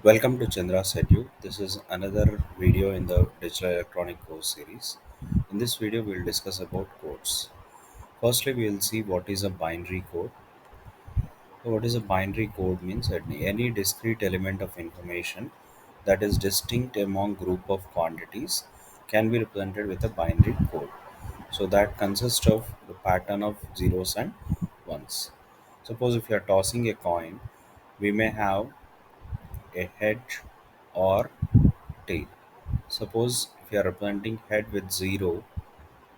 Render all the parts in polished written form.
Welcome to Chandra's Edu. This is another video in the digital electronic course series. In this video, we'll discuss about codes. Firstly, we'll see what is a binary code. So what is a binary code means that any discrete element of information that is distinct among group of quantities can be represented with a binary code. So that consists of the pattern of zeros and ones. Suppose if you are tossing a coin, we may have a head or tail. Suppose if you are representing head with 0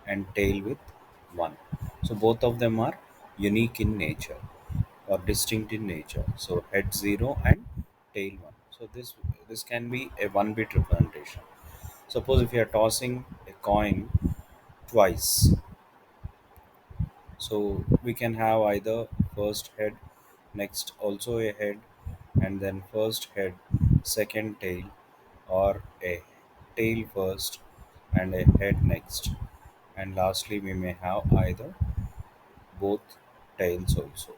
and tail with 1. So both of them are unique in nature or distinct in nature. So head 0 and tail 1. So this can be a 1 bit representation. Suppose if you are tossing a coin twice, so we can have either first head, next also a head, and then first head, second tail, or a tail first and a head next. And lastly, we may have either both tails also.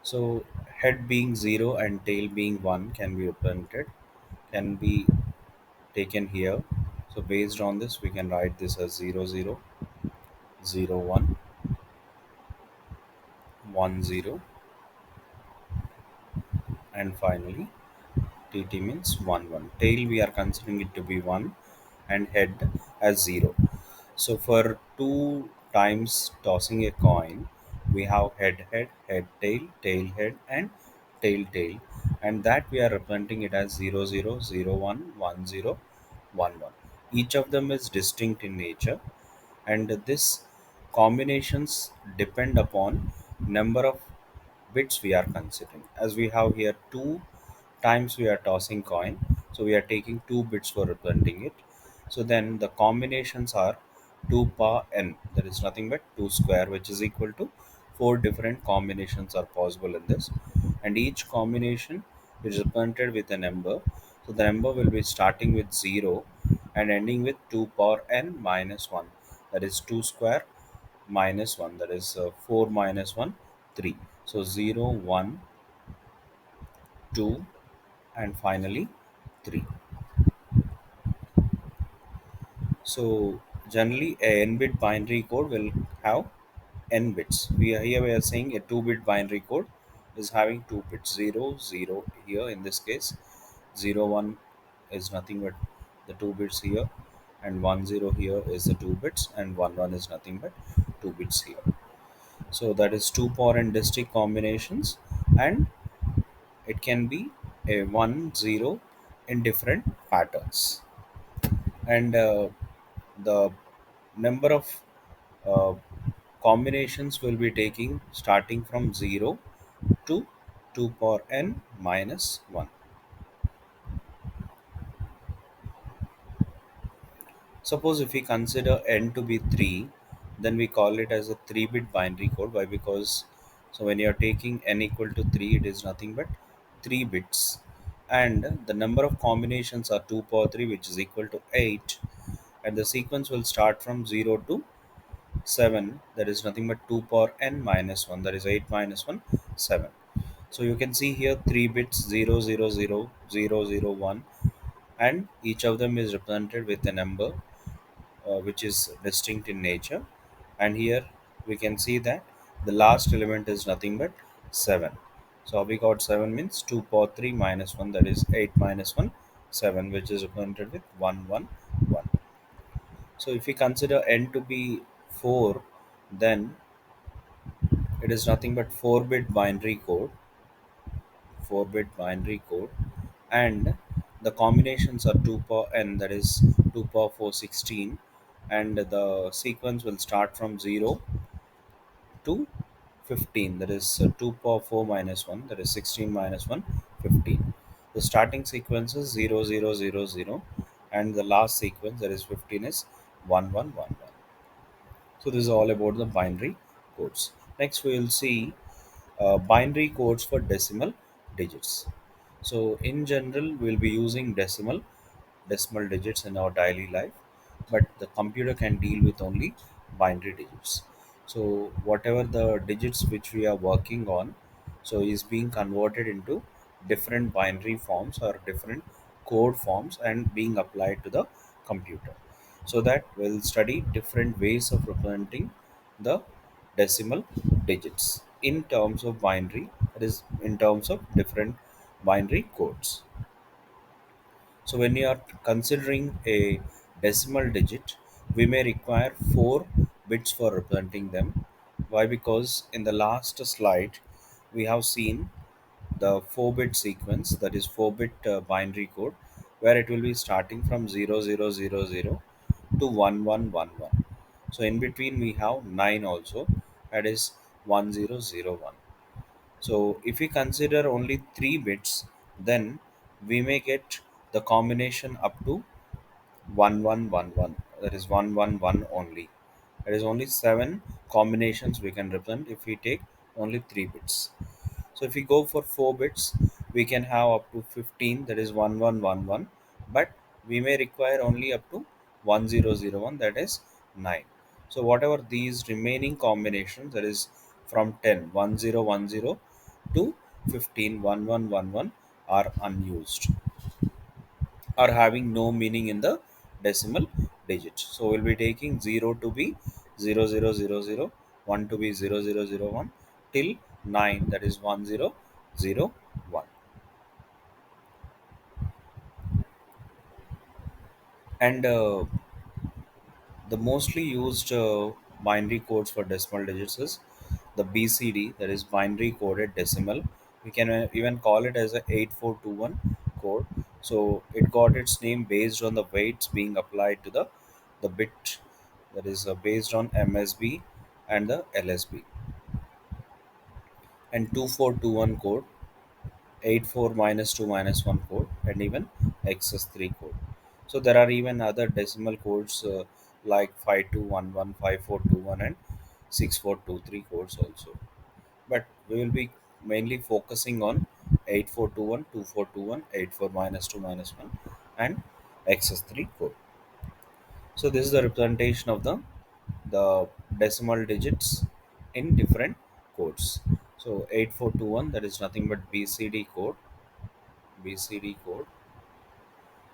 So head being 0 and tail being 1 can be represented, can be taken here. So based on this, we can write this as 0 0 0 1 1 0, and finally TT means 1 1. Tail we are considering it to be 1 and head as 0. So for two times tossing a coin, we have head head, head tail, tail head, and tail tail, and that we are representing it as 0 0 0 1 1 0 1 1. Each of them is distinct in nature, and this combinations depend upon number of bits we are considering. As we have here two times we are tossing coin, so we are taking 2 bits for representing it. So then the combinations are 2 power n, that is nothing but 2 square, which is equal to 4 different combinations are possible in this, and each combination is represented with a number. So the number will be starting with 0 and ending with 2 power n minus 1, that is 2 square minus 1, that is 4 minus 1 3. So 0 1 2 and finally 3. So generally a n-bit binary code will have n bits. We are saying a 2-bit binary code is having 2 bits, 0 0 here in this case, 0 1 is nothing but the 2 bits here, and 1 0 here is the 2 bits, and 1 1 is nothing but 2 bits here. So that is 2 power n distinct combinations, and it can be a 1 0 in different patterns. And the number of uh, combinations will be taking starting from 0 to 2 power n minus 1. Suppose if we consider n to be 3, then we call it as a 3-bit binary code. Why? Because so when you are taking n equal to 3, it is nothing but 3 bits, and the number of combinations are 2 power 3, which is equal to 8, and the sequence will start from 0 to 7, that is nothing but 2 power n minus 1, that is 8 minus 1 7. So you can see here 3 bits, 0 0 0 0 0 0 1, and each of them is represented with a number which is distinct in nature. And here we can see that the last element is nothing but 7. So we got 7 means 2 power 3 minus 1, that is 8 minus 1 7, which is represented with 1 1 1. So if we consider n to be 4, then it is nothing but 4-bit binary code, 4-bit binary code, and the combinations are 2 power n, that is 2 power 4 16, and the sequence will start from 0 to 15, that is 2 power 4 minus 1, that is 16 minus 1 15. The starting sequence is 0 0 0 0, and the last sequence, that is 15, is 1 1 1 1. So this is all about the binary codes. Next we will see binary codes for decimal digits. So in general, we'll be using decimal digits in our daily life, but the computer can deal with only binary digits. So whatever the digits which we are working on, so is being converted into different binary forms or different code forms and being applied to the computer. So that we'll study different ways of representing the decimal digits in terms of binary, that is in terms of different binary codes. So when you are considering a decimal digit, we may require 4 bits for representing them. Why? Because in the last slide, we have seen the 4-bit sequence, that is 4-bit binary code, where it will be starting from 0000 to 1111. So in between we have 9 also, that is 1001. So if we consider only 3 bits, then we may get the combination up to 1111, that is 111 only. There is only 7 combinations we can represent if we take only 3 bits. So if we go for 4 bits, we can have up to 15, that is 1111, but we may require only up to 1001, that is 9. So whatever these remaining combinations, that is from 10 1010 to 15 1111, are unused or having no meaning in the decimal digit. So we'll be taking 0 to be 0000, 1 to be 0001 till 9, that is 1001. And the mostly used binary codes for decimal digits is the BCD, that is binary coded decimal. We can even call it as a 8421 code. So it got its name based on the weights being applied to the bit, that is based on MSB and the LSB. And 2421 code, 84 minus 2 minus 1 code, and even excess 3 code. So there are even other decimal codes like 5211, 5421, and 6423 codes also. But we will be mainly focusing on 8421, 2421, 84 minus 2 minus 1, and excess 3 code. So this is the representation of the decimal digits in different codes. So 8421, that is nothing but BCD code,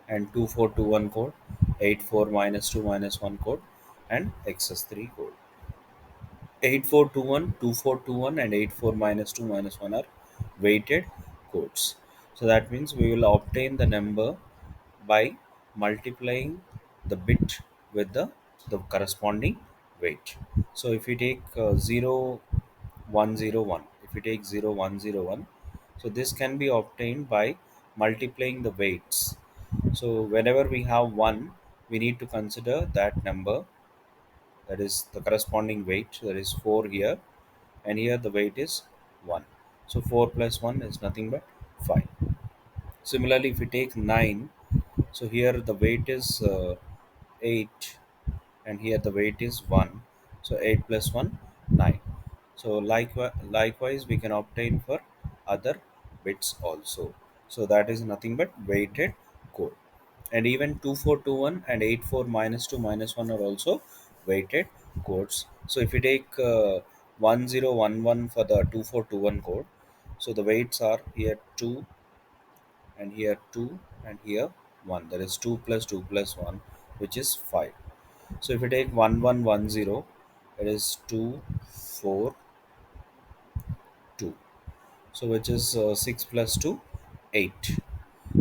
and 2421 code, 84 minus 2 minus 1 code, and excess 3 code. 8421, 2421, and 84 minus 2 minus 1 are weighted codes. So that means we will obtain the number by multiplying the bit with the corresponding weight. So if we take 0101, if we take 0101, so this can be obtained by multiplying the weights. So whenever we have 1, we need to consider that number, that is the corresponding weight, that is 4 here, and here the weight is 1. So 4 plus 1 is nothing but 5. Similarly, if we take 9, so here the weight is 8, and here the weight is 1. So 8 plus 1, 9. So likewise we can obtain for other bits also. So that is nothing but weighted code. And even 2421 and 84 minus 2 minus 1 are also weighted codes. So if we take 1011 for the 2421 code, so the weights are here 2, and here 2, and here 1, that is 2 plus 2 plus 1, which is 5. So if we take 1110, it is 2 4 2, so which is 6 plus 2, 8.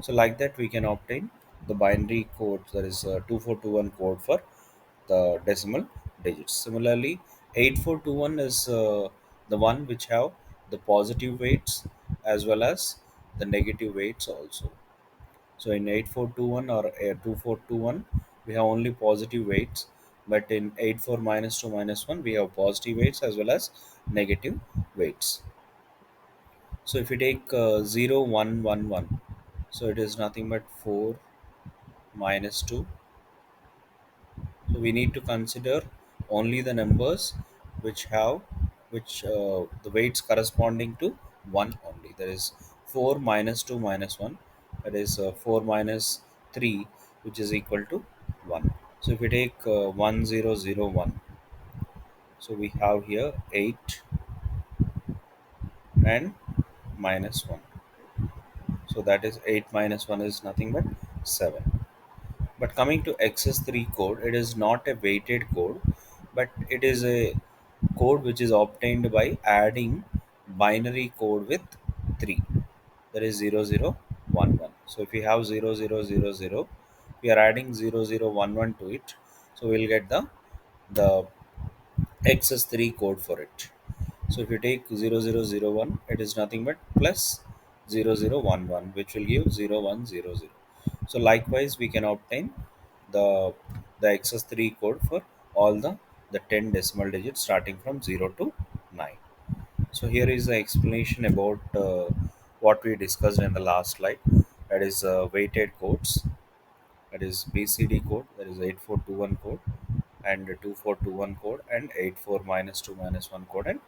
So like that we can obtain the binary code, that is 2421 code for the decimal digits. Similarly, 8421 is the one which have the positive weights as well as the negative weights also. So in 8421 or 2421, we have only positive weights, but in 84 minus 2 minus 1, we have positive weights as well as negative weights. So if we take 0111, so it is nothing but 4 minus 2. So we need to consider only the numbers which have the weights corresponding to 1 only. That is 4 minus 2 minus 1. That is 4 minus 3, which is equal to 1. So if we take 1001, so we have here 8 and minus 1. So that is 8 minus 1 is nothing but 7. But coming to XS3 code, it is not a weighted code, but it is a code which is obtained by adding binary code with 3. That is 0011. So if we have 0000, we are adding 0011 to it. So we'll get the XS3 code for it. So if you take 0001, it is nothing but plus 0011, which will give 0100. So likewise, we can obtain the the XS3 code for all the 10 decimal digits starting from 0 to 9. So here is the explanation about what we discussed in the last slide. That is weighted codes. That is BCD code. That is 8421 code and 2421 code and 84 minus 2 minus 1 code, and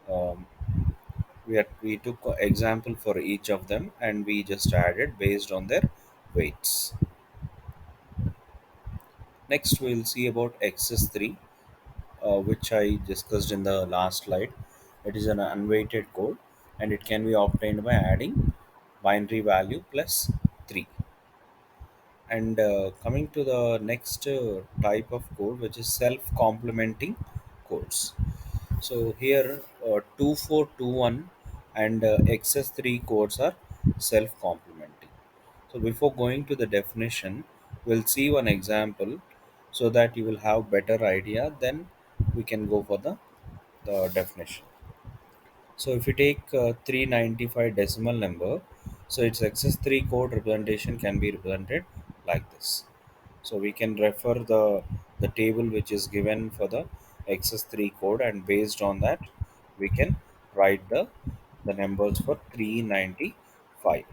um, we took a example for each of them and we just added based on their weights. Next we'll see about XS3, which I discussed in the last slide. It is an unweighted code and it can be obtained by adding binary value plus 3. And coming to the next type of code, which is self complementing codes. So here 2421 and XS3 codes are self complementing. So before going to the definition, we'll see one example so that you will have better idea. Then we can go for the definition. So if you take 395 decimal number, so its XS3 code representation can be represented like this. So we can refer the table which is given for the XS3 code, and based on that we can write the numbers for 395.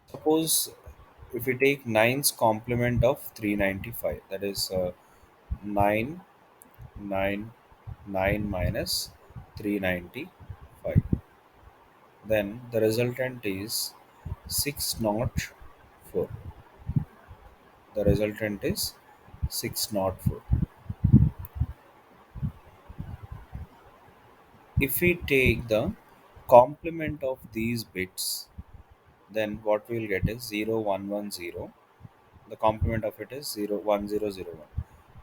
Suppose if we take 9's complement of 395, that is 9 9 9 minus 395, then the resultant is 604. The resultant is 604. If we take the complement of these bits, then what we'll get is 0110. The complement of it is 01001,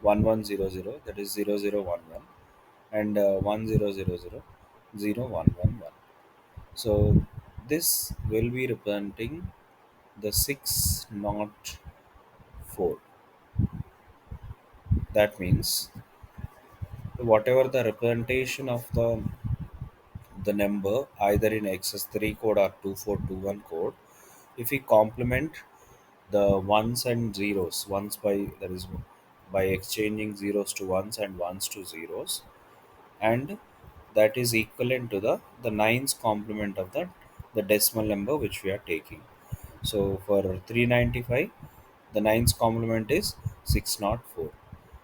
1100, that is 0011, and 1000, 0111. So this will be representing the 604. That means whatever the representation of the number either in XS3 code or 2421 code, if we complement the ones and zeros, ones by, that is by exchanging zeros to ones and ones to zeros, and that is equivalent to the nines complement of the decimal number which we are taking. So for 395, the nines complement is 604.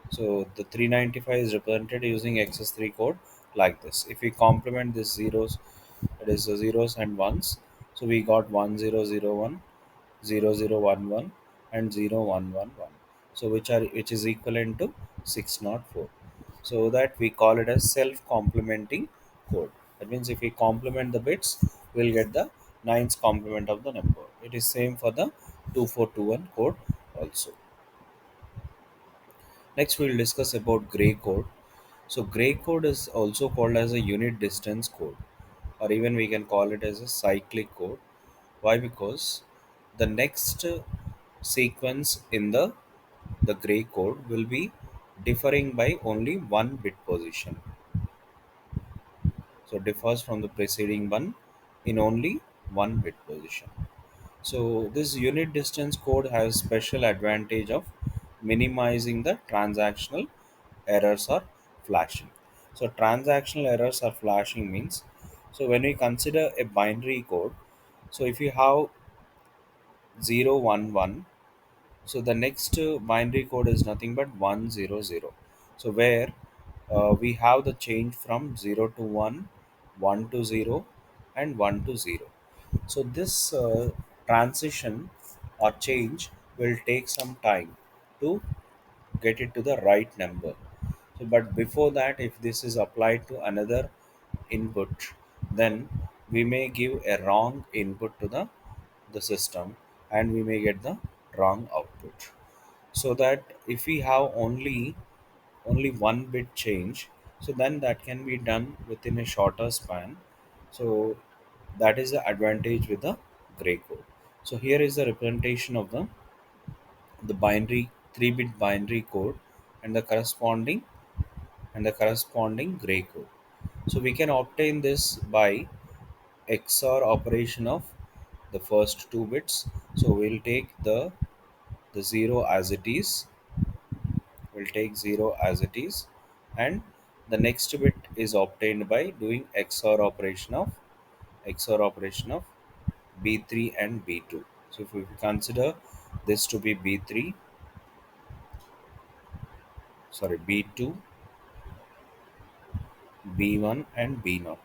So the 395 is represented using XS3 code like this. If we complement this zeros, that is the zeros and ones, so we got 1001, 0011, and 0111. So which is equivalent to 604. So that we call it as self-complementing code. That means if we complement the bits, we'll get the nines complement of the number. It is same for the 2421 code also. Next, we'll discuss about gray code. So, gray code is also called as a unit distance code, or even we can call it as a cyclic code. Why? Because the next sequence in the gray code will be differing by only one bit position. So, differs from the preceding one in only one bit position. So this unit distance code has special advantage of minimizing the transactional errors or flashing. So transactional errors or flashing means, so when we consider a binary code, so if you have 011, so the next binary code is nothing but 100. So where we have the change from 0 to 1, 1 to 0, and 1 to 0. So this transition or change will take some time to get it to the right number. So, but before that, if this is applied to another input, then we may give a wrong input to the the system, and we may get the wrong output. So that if we have only one bit change, so then that can be done within a shorter span. So that is the advantage with the gray code. So here is the representation of the binary 3-bit binary code and the corresponding gray code. So we can obtain this by XOR operation of the first two bits. So we'll take the 0 as it is. We'll take 0 as it is, and the next bit is obtained by doing XOR operation of B3 and B2. So if we consider this to be B3, sorry, B2, B1 and B0,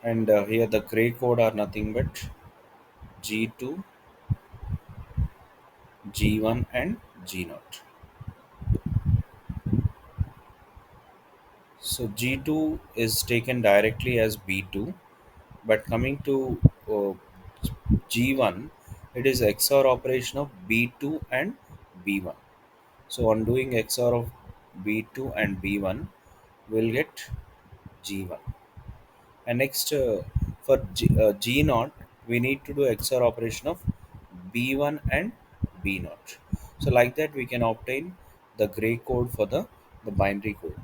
and here the gray code are nothing but G2, G1 and G0. So G2 is taken directly as B2, but coming to uh, G1, it is XOR operation of B2 and B1. So on doing XOR of B2 and B1, we'll get G1. And next, for G 0, we need to do XOR operation of B1 and B 0. So like that, we can obtain the gray code for the binary code.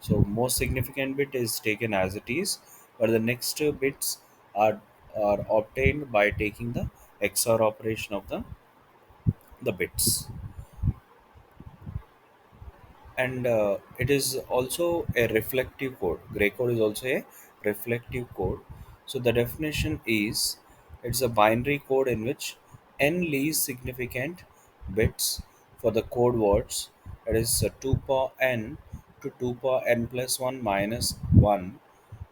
So most significant bit is taken as it is, but the next bits are obtained by taking the XOR operation of the bits. And it is also a reflective code. Gray code is also a reflective code. So the definition is, it's a binary code in which n least significant bits for the code words, that is 2 power n to 2 power n plus 1 minus 1,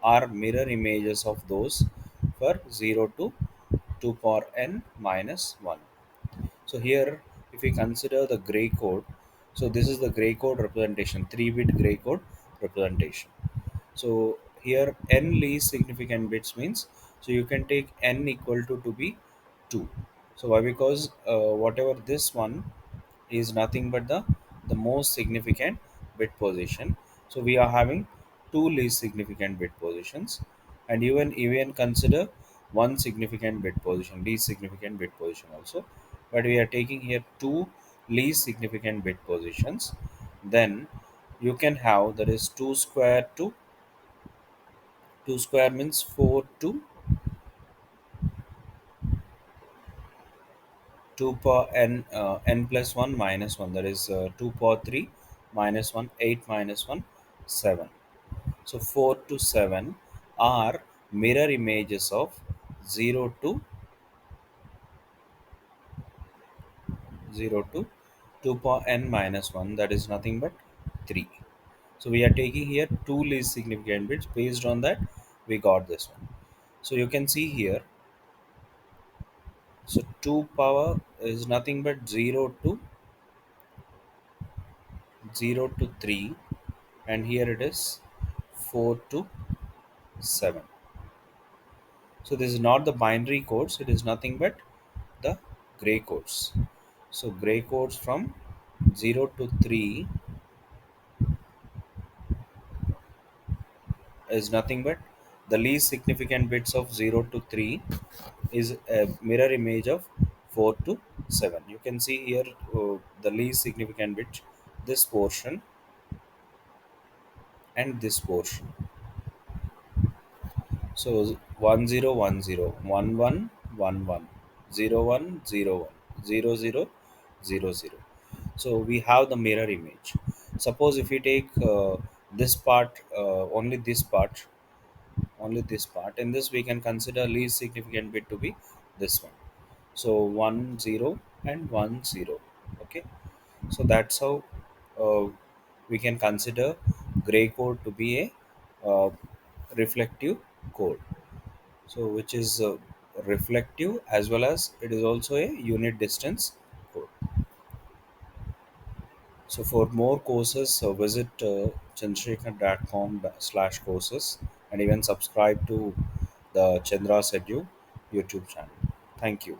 are mirror images of those for 0 to 2 power n minus 1. So here, if we consider the gray code, so this is the gray code representation, 3-bit gray code representation. So here n least significant bits means, so you can take n equal to be 2. So why? Because whatever this one is nothing but the most significant bit position. So we are having two least significant bit positions, and even consider one significant bit position, least significant bit position also. But we are taking here two least significant bit positions. Then you can have, that is 2 square means 4 to 2 power n plus 1 minus 1, that is 2 power 3 minus 1, 8 minus 1, 7. So 4 to 7 are mirror images of 0 to 0 to 2 power n minus 1, that is nothing but 3. So we are taking here two least significant bits. Based on that, we got this one. So you can see here, so 2 power is nothing but 0 to 3, and here it is 4 to 7. So this is not the binary codes, it is nothing but the gray codes. So gray codes from 0 to 3 is nothing but the least significant bits of 0 to 3 is a mirror image of 4 to 7. You can see here the least significant bit, this portion and this portion. So 1010 11 11 01 01 00 00. So we have the mirror image. Suppose if we take this part, only this part, in this we can consider least significant bit to be this one. So 10 and 10. Okay, so that's how uh, we can consider gray code to be a reflective code. So which is reflective, as well as it is also a unit distance code. So for more courses, visit chandrasekhar.com/courses, and even subscribe to the Chandra Sedu YouTube channel. Thank you.